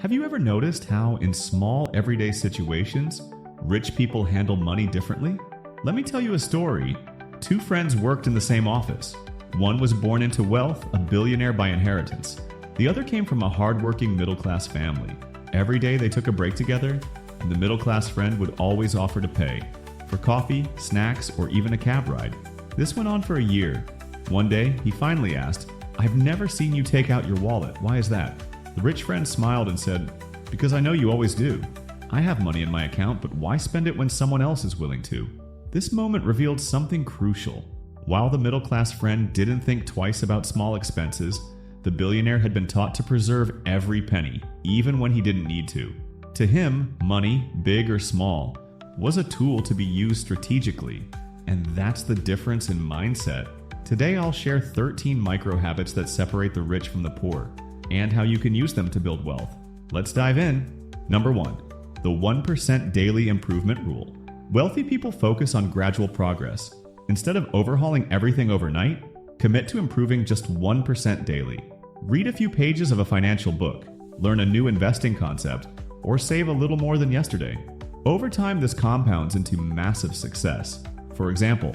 Have you ever noticed how, in small, everyday situations, rich people handle money differently? Let me tell you a story. Two friends worked in the same office. One was born into wealth, a billionaire by inheritance. The other came from a hardworking middle-class family. Every day they took a break together, and the middle-class friend would always offer to pay for coffee, snacks, or even a cab ride. This went on for a year. One day, he finally asked, "I've never seen you take out your wallet. Why is that?" The rich friend smiled and said, "Because I know you always do. I have money in my account, but why spend it when someone else is willing to?" This moment revealed something crucial. While the middle-class friend didn't think twice about small expenses, the billionaire had been taught to preserve every penny, even when he didn't need to. To him, money, big or small, was a tool to be used strategically. And that's the difference in mindset. Today I'll share 13 micro habits that separate the rich from the poor, and how you can use them to build wealth. Let's dive in. Number 1. The 1% daily improvement rule. Wealthy people focus on gradual progress. Instead of overhauling everything overnight, commit to improving just 1% daily. Read a few pages of a financial book, learn a new investing concept, or save a little more than yesterday. Over time, this compounds into massive success. For example,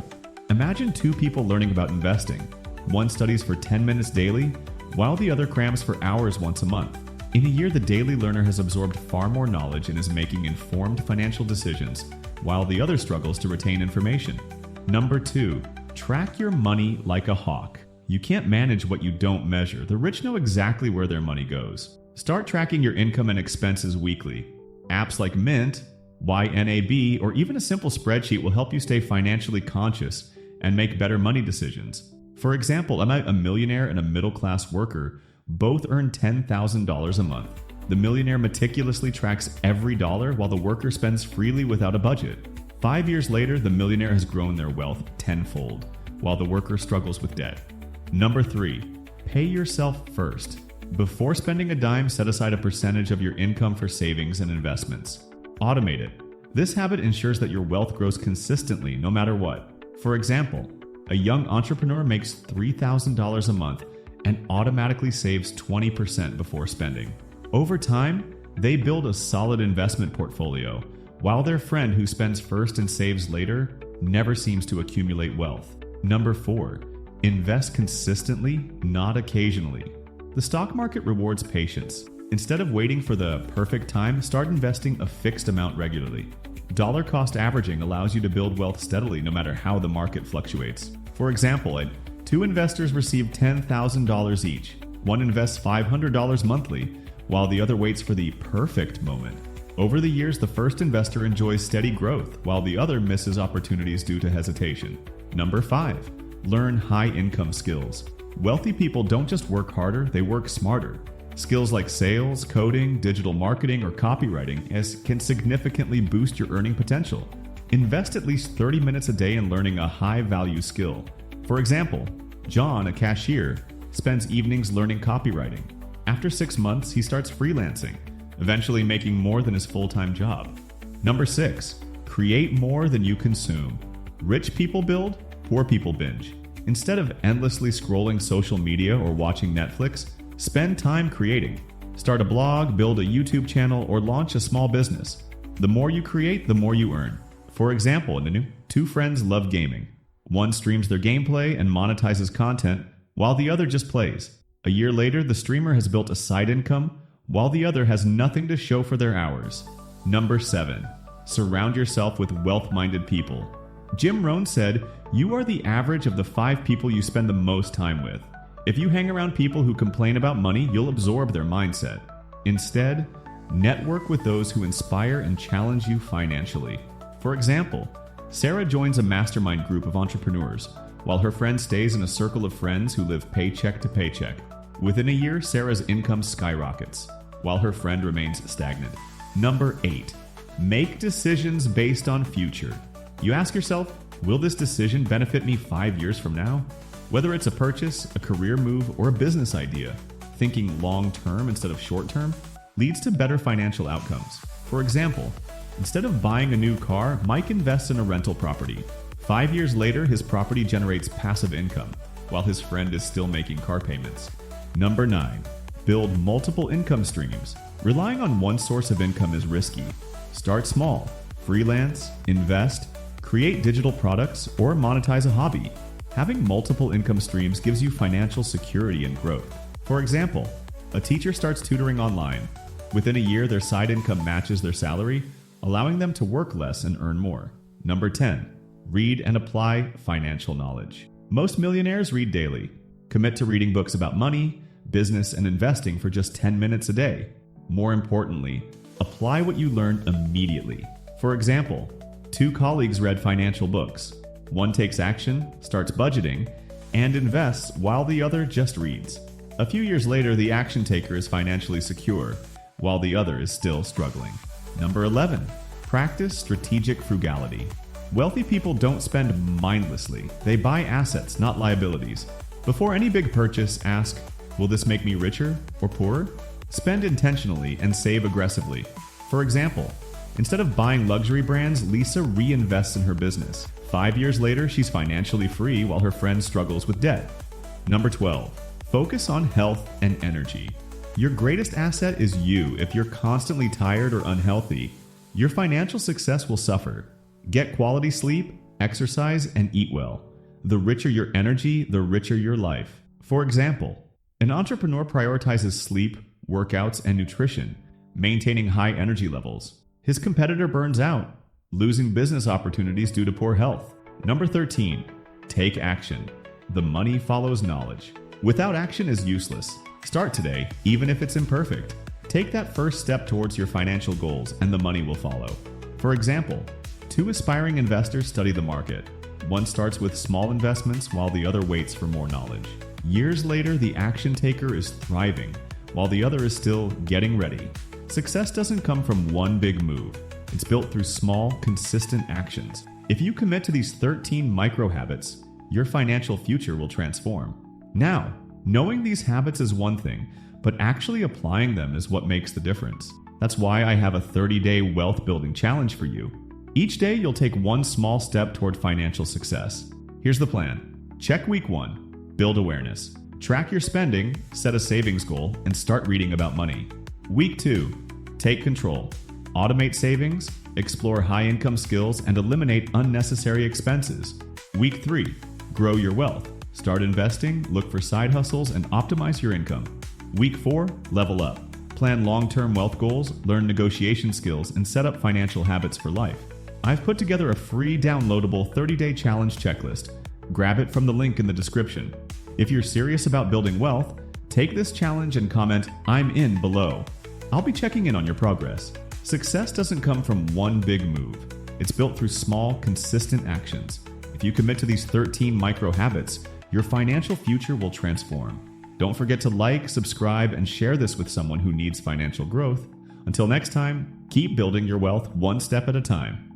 imagine two people learning about investing. One studies for 10 minutes daily, while the other crams for hours once a month. In a year, the daily learner has absorbed far more knowledge and is making informed financial decisions, while the other struggles to retain information. Number 2, track your money like a hawk. You can't manage what you don't measure. The rich know exactly where their money goes. Start tracking your income and expenses weekly. Apps like Mint, YNAB, or even a simple spreadsheet will help you stay financially conscious and make better money decisions. For example, a millionaire and a middle-class worker both earn $10,000 a month. The millionaire meticulously tracks every dollar while the worker spends freely without a budget. 5 years later, the millionaire has grown their wealth tenfold, while the worker struggles with debt. Number 3, pay yourself first. Before spending a dime, set aside a percentage of your income for savings and investments. Automate it. This habit ensures that your wealth grows consistently no matter what. For example, a young entrepreneur makes $3,000 a month and automatically saves 20% before spending. Over time, they build a solid investment portfolio, while their friend who spends first and saves later never seems to accumulate wealth. Number 4, invest consistently, not occasionally. The stock market rewards patience. Instead of waiting for the perfect time, start investing a fixed amount regularly. Dollar cost averaging allows you to build wealth steadily no matter how the market fluctuates. For example, two investors receive $10,000 each. One invests $500 monthly, while the other waits for the perfect moment. Over the years, the first investor enjoys steady growth, while the other misses opportunities due to hesitation. Number 5, learn high-income skills. Wealthy people don't just work harder, they work smarter. Skills like sales, coding, digital marketing, or copywriting can significantly boost your earning potential. Invest at least 30 minutes a day in learning a high-value skill. For example, John, a cashier, spends evenings learning copywriting. After 6 months, he starts freelancing, eventually making more than his full-time job. Number 6, create more than you consume. Rich people build, poor people binge. Instead of endlessly scrolling social media or watching Netflix, spend time creating. Start a blog, build a YouTube channel, or launch a small business. The more you create, the more you earn. For example, two friends love gaming. One streams their gameplay and monetizes content, while the other just plays. A year later, the streamer has built a side income, while the other has nothing to show for their hours. Number 7, surround yourself with wealth-minded people. Jim Rohn said, "You are the average of the 5 people you spend the most time with." If you hang around people who complain about money, you'll absorb their mindset. Instead, network with those who inspire and challenge you financially. For example, Sarah joins a mastermind group of entrepreneurs, while her friend stays in a circle of friends who live paycheck to paycheck. Within a year, Sarah's income skyrockets, while her friend remains stagnant. Number 8, make decisions based on future. You ask yourself, will this decision benefit me 5 years from now? Whether it's a purchase, a career move, or a business idea, thinking long-term instead of short-term leads to better financial outcomes. For example, instead of buying a new car, Mike invests in a rental property. 5 years later, his property generates passive income, while his friend is still making car payments. Number 9, build multiple income streams. Relying on one source of income is risky. Start small, freelance, invest, create digital products, or monetize a hobby. Having multiple income streams gives you financial security and growth. For example, a teacher starts tutoring online. Within a year, their side income matches their salary, allowing them to work less and earn more. Number 10. Read and apply financial knowledge. Most millionaires read daily. Commit to reading books about money, business, and investing for just 10 minutes a day. More importantly, apply what you learn immediately. For example, 2 colleagues read financial books. One takes action, starts budgeting, and invests while the other just reads. A few years later, the action taker is financially secure, while the other is still struggling. Number 11. Practice strategic frugality. Wealthy people don't spend mindlessly. They buy assets, not liabilities. Before any big purchase, ask, will this make me richer or poorer? Spend intentionally and save aggressively. For example, instead of buying luxury brands, Lisa reinvests in her business. 5 years later, she's financially free while her friend struggles with debt. Number 12. Focus on health and energy. Your greatest asset is you. If you're constantly tired or unhealthy, your financial success will suffer. Get quality sleep, exercise, and eat well. The richer your energy, the richer your life. For example, an entrepreneur prioritizes sleep, workouts, and nutrition, maintaining high energy levels. His competitor burns out, losing business opportunities due to poor health. Number 13. Take action. The money follows knowledge. Without action is useless. Start today, even if it's imperfect. Take that first step towards your financial goals and the money will follow. For example, 2 aspiring investors study the market. One starts with small investments while the other waits for more knowledge. Years later, the action taker is thriving, while the other is still getting ready. Success doesn't come from one big move. It's built through small, consistent actions. If you commit to these 13 micro habits, your financial future will transform. Now, knowing these habits is one thing, but actually applying them is what makes the difference. That's why I have a 30-day wealth building challenge for you. Each day, you'll take one small step toward financial success. Here's the plan. Check week 1. Build awareness. Track your spending, set a savings goal, and start reading about money. Week 2. Take control. Automate savings, explore high-income skills, and eliminate unnecessary expenses. Week 3. Grow your wealth. Start investing, look for side hustles, and optimize your income. Week 4. Level up. Plan long-term wealth goals, learn negotiation skills, and set up financial habits for life. I've put together a free downloadable 30-day challenge checklist. Grab it from the link in the description. If you're serious about building wealth, take this challenge and comment, "I'm in" below. I'll be checking in on your progress. Success doesn't come from one big move. It's built through small, consistent actions. If you commit to these 13 micro habits, your financial future will transform. Don't forget to like, subscribe, and share this with someone who needs financial growth. Until next time, keep building your wealth one step at a time.